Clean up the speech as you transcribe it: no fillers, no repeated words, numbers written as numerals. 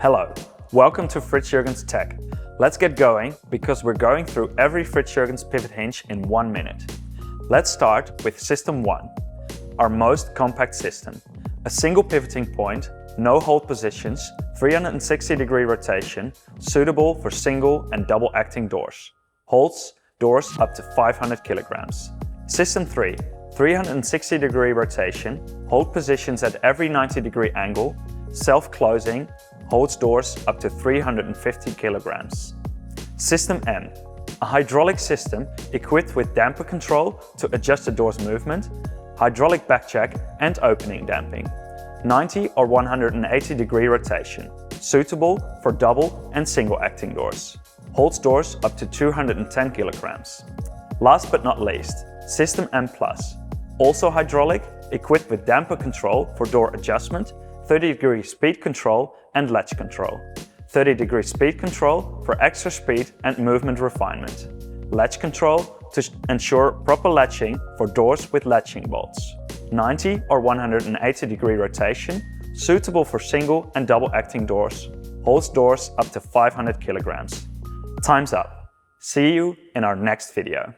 Hello, welcome to FritsJurgens Tech. Let's get going because we're going through every FritsJurgens pivot hinge in 1 minute. Let's start with System 1, our most compact system. A single pivoting point, no hold positions, 360-degree rotation, suitable for single and double acting doors. Holds doors up to 500 kilograms. System 3, 360-degree rotation, hold positions at every 90-degree angle, self-closing, holds doors up to 350 kilograms. System M, a hydraulic system equipped with damper control to adjust the door's movement, hydraulic backcheck and opening damping. 90 or 180-degree rotation, suitable for double and single acting doors. Holds doors up to 210 kilograms. Last but not least, System M+, also hydraulic, equipped with damper control for door adjustment, 30-degree speed control and latch control. 30-degree speed control for extra speed and movement refinement. Latch control to ensure proper latching for doors with latching bolts. 90 or 180-degree rotation, suitable for single and double acting doors. Holds doors up to 500 kilograms. Time's up. See you in our next video.